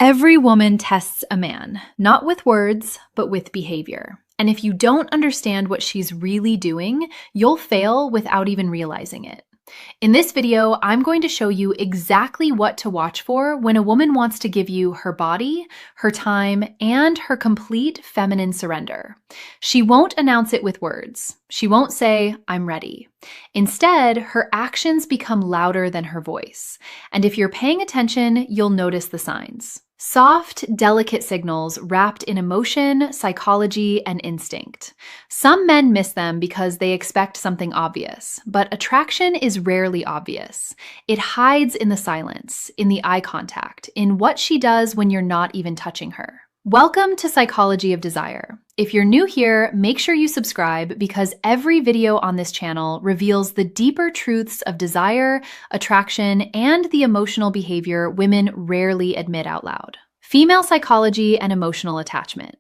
Every woman tests a man, not with words, but with behavior. And if you don't understand what she's really doing, you'll fail without even realizing it. In this video, I'm going to show you exactly what to watch for when a woman wants to give you her body, her time, and her complete feminine surrender. She won't announce it with words. She won't say, "I'm ready." Instead, her actions become louder than her voice. And if you're paying attention, you'll notice the signs. Soft, delicate signals wrapped in emotion, psychology, and instinct. Some men miss them because they expect something obvious, but attraction is rarely obvious. It hides in the silence, in the eye contact, in what she does when you're not even touching her. Welcome to Psychology of Desire. If you're new here, make sure you subscribe because every video on this channel reveals the deeper truths of desire, attraction, and the emotional behavior women rarely admit out loud. Female psychology and emotional attachment.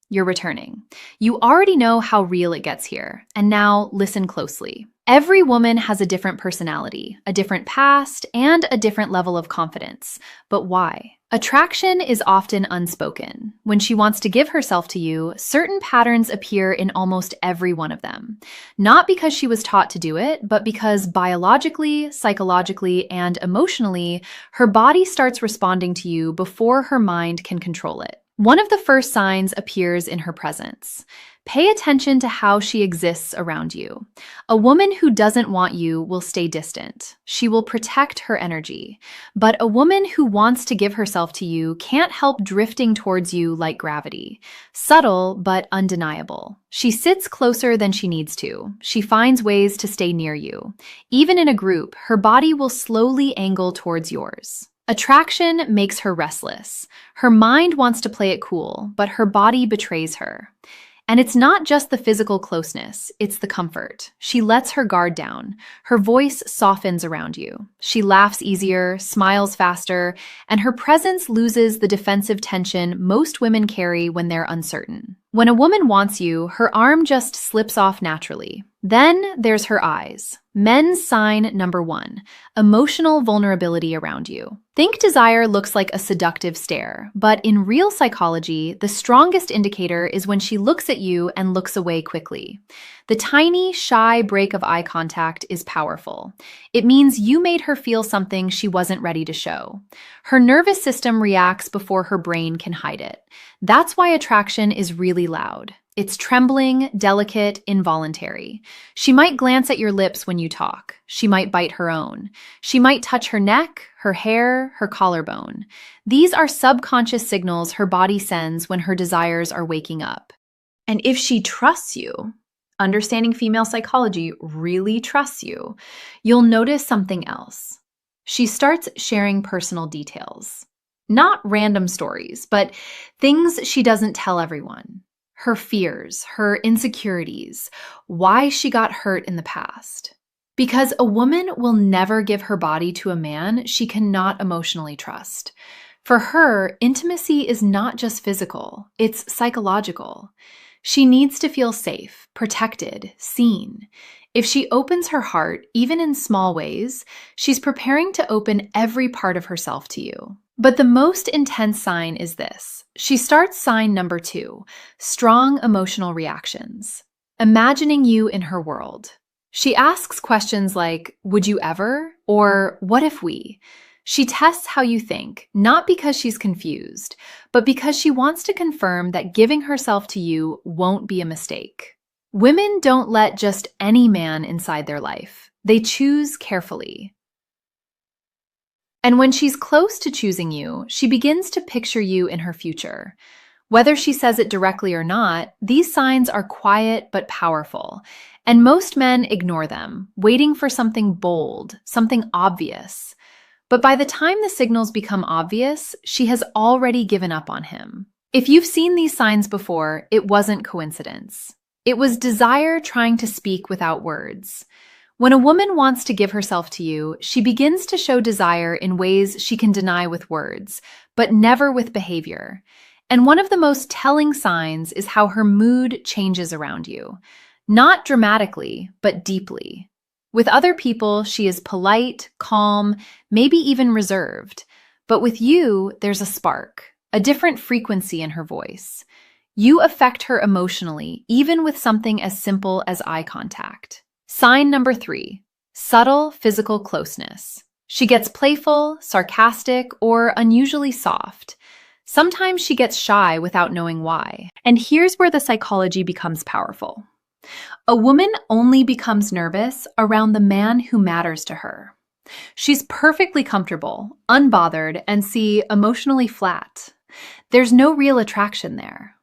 You're returning. You already know how real it gets here, and now listen closely. Every woman has a different personality, a different past, and a different level of confidence. But why? Attraction is often unspoken. When she wants to give herself to you, certain patterns appear in almost every one of them. Not because she was taught to do it, but because biologically, psychologically, and emotionally, her body starts responding to you before her mind can control it. One of the first signs appears in her presence. Pay attention to how she exists around you. A woman who doesn't want you will stay distant. She will protect her energy. But a woman who wants to give herself to you can't help drifting towards you like gravity. Subtle, but undeniable. She sits closer than she needs to. She finds ways to stay near you. Even in a group, her body will slowly angle towards yours. Attraction makes her restless. Her mind wants to play it cool, but her body betrays her. And it's not just the physical closeness, it's the comfort. She lets her guard down. Her voice softens around you. She laughs easier, smiles faster, and her presence loses the defensive tension most women carry when they're uncertain. When a woman wants you, her arm just slips off naturally. Then there's her eyes. Men's sign number 1, emotional vulnerability around you. Think desire looks like a seductive stare, but in real psychology, the strongest indicator is when she looks at you and looks away quickly. The tiny, shy break of eye contact is powerful. It means you made her feel something she wasn't ready to show. Her nervous system reacts before her brain can hide it. That's why attraction is really loud. It's trembling, delicate, involuntary. She might glance at your lips when you talk. She might bite her own. She might touch her neck, her hair, her collarbone. These are subconscious signals her body sends when her desires are waking up. And if she trusts you, understanding female psychology really trusts you, you'll notice something else. She starts sharing personal details. Not random stories, but things she doesn't tell everyone. Her fears, her insecurities, why she got hurt in the past. Because a woman will never give her body to a man she cannot emotionally trust. For her, intimacy is not just physical, it's psychological. She needs to feel safe, protected, seen. If she opens her heart, even in small ways, she's preparing to open every part of herself to you. But the most intense sign is this. She starts sign number 2, strong emotional reactions. Imagining you in her world. She asks questions like, "Would you ever?" or "What if we?" She tests how you think, not because she's confused, but because she wants to confirm that giving herself to you won't be a mistake. Women don't let just any man inside their life. They choose carefully. And when she's close to choosing you, she begins to picture you in her future. Whether she says it directly or not, these signs are quiet but powerful, and most men ignore them, waiting for something bold, something obvious. But by the time the signals become obvious, she has already given up on him. If you've seen these signs before, it wasn't coincidence. It was desire trying to speak without words. When a woman wants to give herself to you, she begins to show desire in ways she can deny with words, but never with behavior. And one of the most telling signs is how her mood changes around you. Not dramatically, but deeply. With other people, she is polite, calm, maybe even reserved. But with you, there's a spark, a different frequency in her voice. You affect her emotionally, even with something as simple as eye contact. Sign number 3, subtle physical closeness. She gets playful, sarcastic, or unusually soft. Sometimes she gets shy without knowing why. And here's where the psychology becomes powerful. A woman only becomes nervous around the man who matters to her. She's perfectly comfortable, unbothered, and emotionally flat. There's no real attraction there.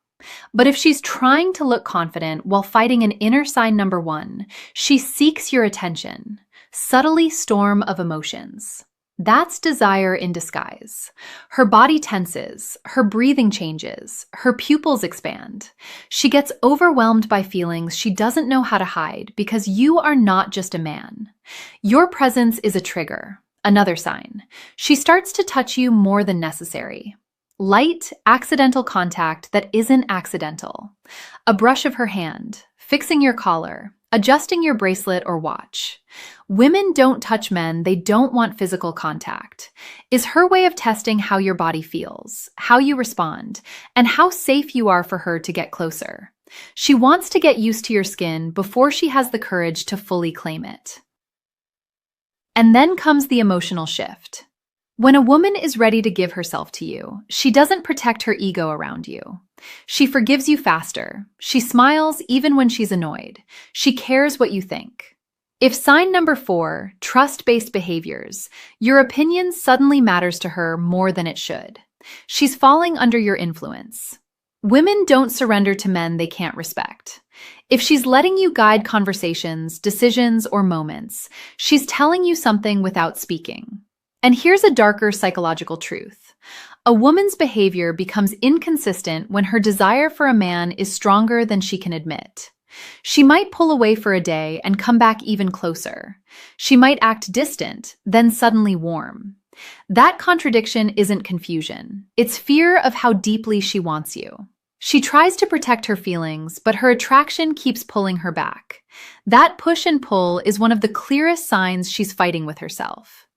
But if she's trying to look confident while fighting an inner sign number 1, she seeks your attention. Subtly storm of emotions. That's desire in disguise. Her body tenses, her breathing changes, her pupils expand. She gets overwhelmed by feelings she doesn't know how to hide because you are not just a man. Your presence is a trigger, another sign. She starts to touch you more than necessary. Light, accidental contact that isn't accidental. A brush of her hand, fixing your collar, adjusting your bracelet or watch. Women don't touch men they don't want physical contact. Is her way of testing how your body feels, how you respond, and how safe you are for her to get closer. She wants to get used to your skin before she has the courage to fully claim it. And then comes the emotional shift. When a woman is ready to give herself to you, she doesn't protect her ego around you. She forgives you faster. She smiles even when she's annoyed. She cares what you think. If sign number 4, trust-based behaviors, your opinion suddenly matters to her more than it should. She's falling under your influence. Women don't surrender to men they can't respect. If she's letting you guide conversations, decisions, or moments, she's telling you something without speaking. And here's a darker psychological truth. A woman's behavior becomes inconsistent when her desire for a man is stronger than she can admit. She might pull away for a day and come back even closer. She might act distant, then suddenly warm. That contradiction isn't confusion. It's fear of how deeply she wants you. She tries to protect her feelings, but her attraction keeps pulling her back. That push and pull is one of the clearest signs she's fighting with herself.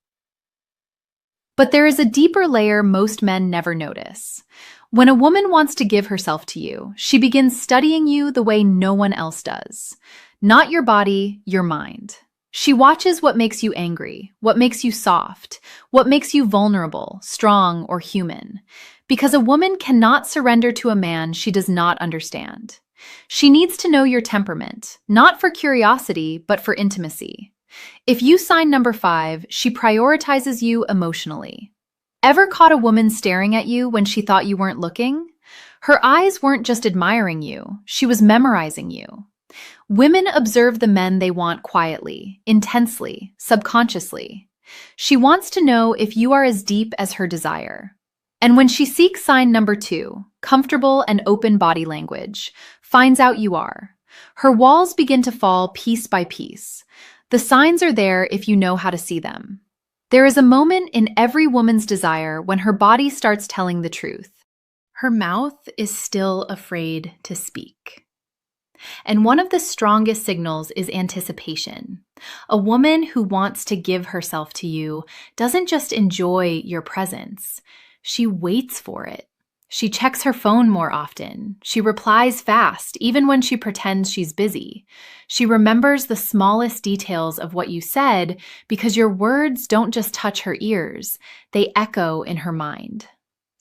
But there is a deeper layer most men never notice. When a woman wants to give herself to you, she begins studying you the way no one else does. Not your body, your mind. She watches what makes you angry, what makes you soft, what makes you vulnerable, strong, or human. Because a woman cannot surrender to a man she does not understand. She needs to know your temperament, not for curiosity, but for intimacy. If you sign number 5, she prioritizes you emotionally. Ever caught a woman staring at you when she thought you weren't looking? Her eyes weren't just admiring you, she was memorizing you. Women observe the men they want quietly, intensely, subconsciously. She wants to know if you are as deep as her desire. And when she seeks sign number 2, comfortable and open body language, finds out you are. Her walls begin to fall piece by piece. The signs are there if you know how to see them. There is a moment in every woman's desire when her body starts telling the truth. Her mouth is still afraid to speak. And one of the strongest signals is anticipation. A woman who wants to give herself to you doesn't just enjoy your presence. She waits for it. She checks her phone more often. She replies fast, even when she pretends she's busy. She remembers the smallest details of what you said because your words don't just touch her ears, they echo in her mind.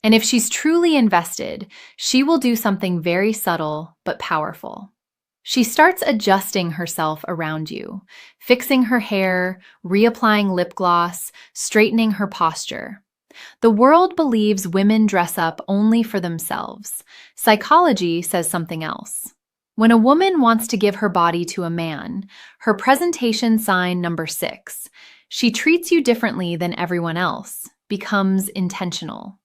And if she's truly invested, she will do something very subtle but powerful. She starts adjusting herself around you, fixing her hair, reapplying lip gloss, straightening her posture. The world believes women dress up only for themselves. Psychology says something else. When a woman wants to give her body to a man, her presentation sign number 6, she treats you differently than everyone else, becomes intentional.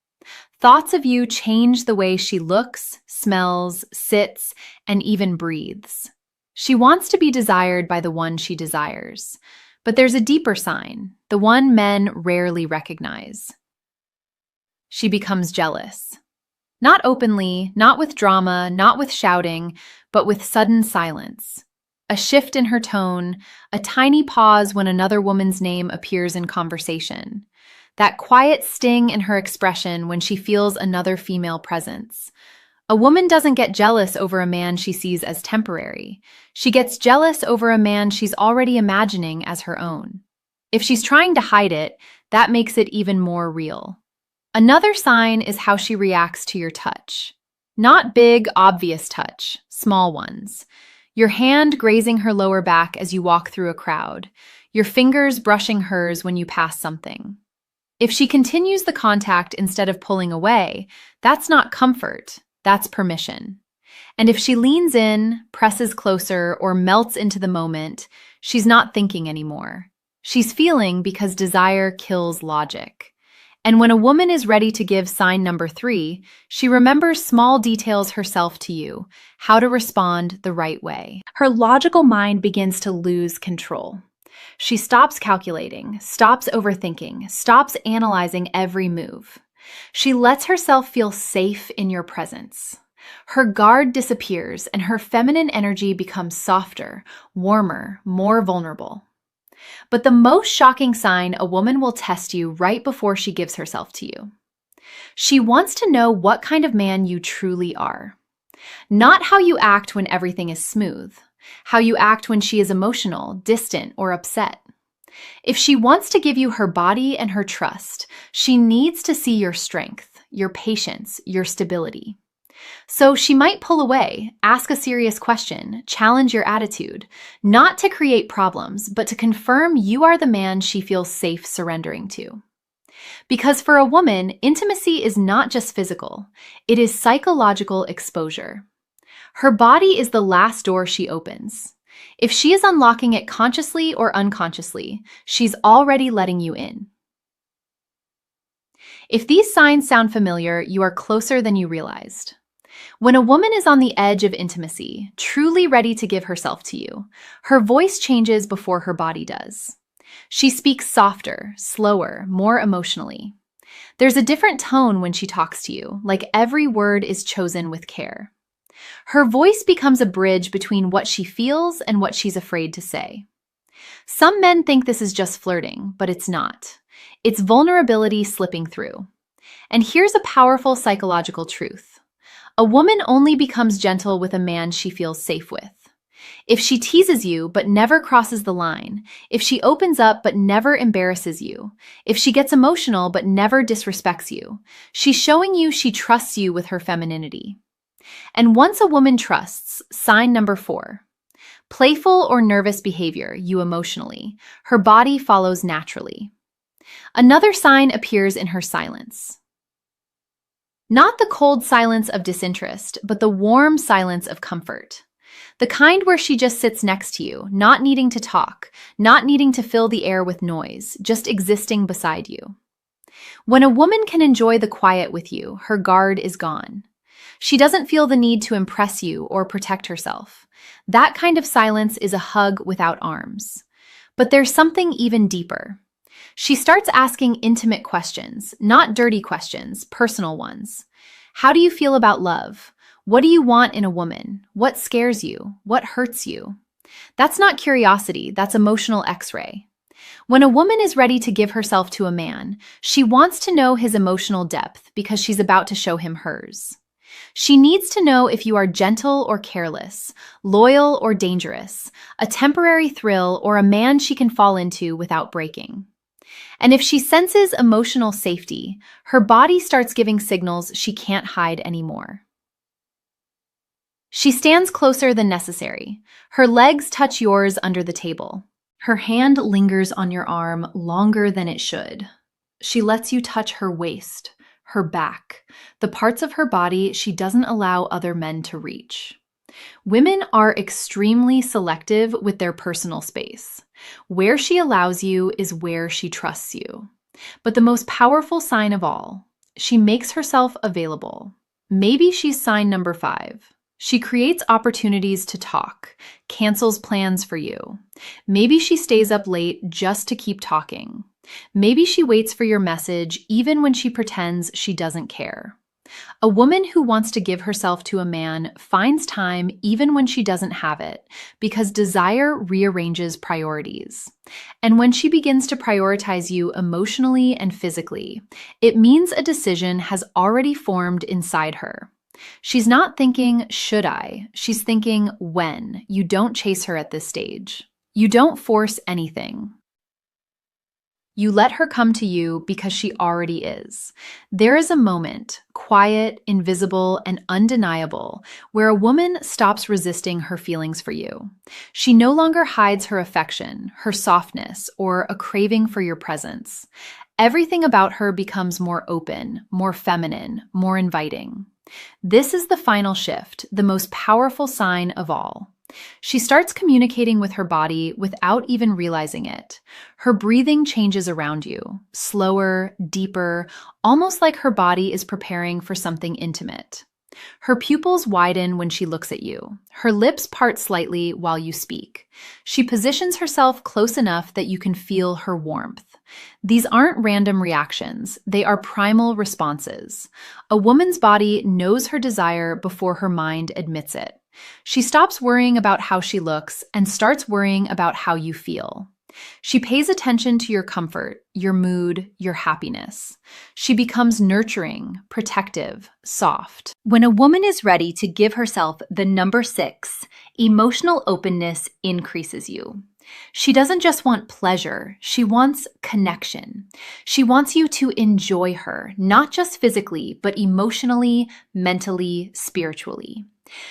Thoughts of you change the way she looks, smells, sits, and even breathes. She wants to be desired by the one she desires. But there's a deeper sign, the one men rarely recognize. She becomes jealous. Not openly, not with drama, not with shouting, but with sudden silence. A shift in her tone, a tiny pause when another woman's name appears in conversation. that quiet sting in her expression when she feels another female presence. A woman doesn't get jealous over a man she sees as temporary. She gets jealous over a man she's already imagining as her own. If she's trying to hide it, that makes it even more real. Another sign is how she reacts to your touch. Not big, obvious touch, small ones. Your hand grazing her lower back as you walk through a crowd. Your fingers brushing hers when you pass something. If she continues the contact instead of pulling away, that's not comfort, that's permission. And if she leans in, presses closer, or melts into the moment, she's not thinking anymore. She's feeling because desire kills logic. And when a woman is ready to give sign number 3, she remembers small details herself to you, how to respond the right way. Her logical mind begins to lose control. She stops calculating, stops overthinking, stops analyzing every move. She lets herself feel safe in your presence. Her guard disappears and her feminine energy becomes softer, warmer, more vulnerable. But the most shocking sign a woman will test you right before she gives herself to you. She wants to know what kind of man you truly are. Not how you act when everything is smooth, how you act when she is emotional, distant, or upset. If she wants to give you her body and her trust, she needs to see your strength, your patience, your stability. So she might pull away, ask a serious question, challenge your attitude, not to create problems, but to confirm you are the man she feels safe surrendering to. Because for a woman, intimacy is not just physical, it is psychological exposure. Her body is the last door she opens. If she is unlocking it consciously or unconsciously, she's already letting you in. If these signs sound familiar, you are closer than you realized. When a woman is on the edge of intimacy, truly ready to give herself to you, her voice changes before her body does. She speaks softer, slower, more emotionally. There's a different tone when she talks to you, like every word is chosen with care. Her voice becomes a bridge between what she feels and what she's afraid to say. Some men think this is just flirting, but it's not. It's vulnerability slipping through. And here's a powerful psychological truth. A woman only becomes gentle with a man she feels safe with. If she teases you but never crosses the line, if she opens up but never embarrasses you, if she gets emotional but never disrespects you, she's showing you she trusts you with her femininity. And once a woman trusts, sign number 4. Playful or nervous behavior, you emotionally, her body follows naturally. Another sign appears in her silence. Not the cold silence of disinterest, but the warm silence of comfort. The kind where she just sits next to you, not needing to talk, not needing to fill the air with noise, just existing beside you. When a woman can enjoy the quiet with you, her guard is gone. She doesn't feel the need to impress you or protect herself. That kind of silence is a hug without arms. But there's something even deeper. She starts asking intimate questions, not dirty questions, personal ones. How do you feel about love? What do you want in a woman? What scares you? What hurts you? That's not curiosity, that's emotional X-ray. When a woman is ready to give herself to a man, she wants to know his emotional depth because she's about to show him hers. She needs to know if you are gentle or careless, loyal or dangerous, a temporary thrill or a man she can fall into without breaking. And if she senses emotional safety, her body starts giving signals she can't hide anymore. She stands closer than necessary. Her legs touch yours under the table. Her hand lingers on your arm longer than it should. She lets you touch her waist, her back, the parts of her body she doesn't allow other men to reach. Women are extremely selective with their personal space. Where she allows you is where she trusts you. But the most powerful sign of all, she makes herself available. Maybe she's sign number 5. She creates opportunities to talk, cancels plans for you. Maybe she stays up late just to keep talking. Maybe she waits for your message even when she pretends she doesn't care. A woman who wants to give herself to a man finds time even when she doesn't have it, because desire rearranges priorities. And when she begins to prioritize you emotionally and physically, it means a decision has already formed inside her. She's not thinking, should I? She's thinking, when? You don't chase her at this stage. You don't force anything. You let her come to you because she already is. There is a moment, quiet, invisible, and undeniable, where a woman stops resisting her feelings for you. She no longer hides her affection, her softness, or a craving for your presence. Everything about her becomes more open, more feminine, more inviting. This is the final shift, the most powerful sign of all. She starts communicating with her body without even realizing it. Her breathing changes around you, slower, deeper, almost like her body is preparing for something intimate. Her pupils widen when she looks at you. Her lips part slightly while you speak. She positions herself close enough that you can feel her warmth. These aren't random reactions. They are primal responses. A woman's body knows her desire before her mind admits it. She stops worrying about how she looks and starts worrying about how you feel. She pays attention to your comfort, your mood, your happiness. She becomes nurturing, protective, soft. When a woman is ready to give herself the number 6, emotional openness increases you. She doesn't just want pleasure, she wants connection. She wants you to enjoy her, not just physically, but emotionally, mentally, spiritually.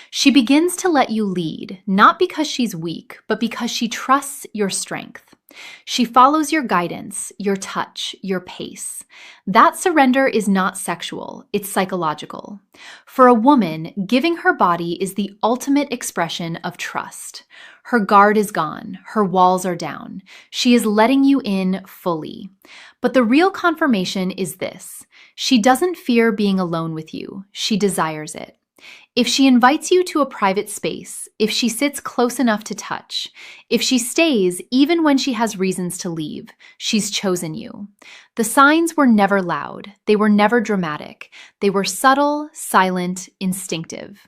She begins to let you lead, not because she's weak, but because she trusts your strength. She follows your guidance, your touch, your pace. That surrender is not sexual, it's psychological. For a woman, giving her body is the ultimate expression of trust. Her guard is gone, her walls are down. She is letting you in fully. But the real confirmation is this: she doesn't fear being alone with you, she desires it. If she invites you to a private space, if she sits close enough to touch, if she stays even when she has reasons to leave, she's chosen you. The signs were never loud. They were never dramatic. They were subtle, silent, instinctive.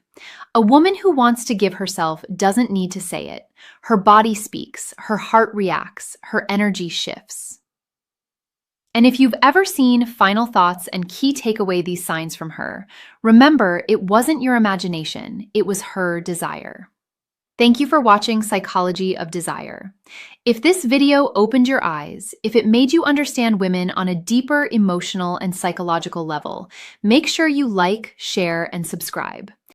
A woman who wants to give herself doesn't need to say it. Her body speaks, her heart reacts, her energy shifts. And if you've ever seen final thoughts and key takeaway these signs from her, remember it wasn't your imagination, it was her desire. Thank you for watching Psychology of Desire. If this video opened your eyes, if it made you understand women on a deeper emotional and psychological level, make sure you like, share, and subscribe.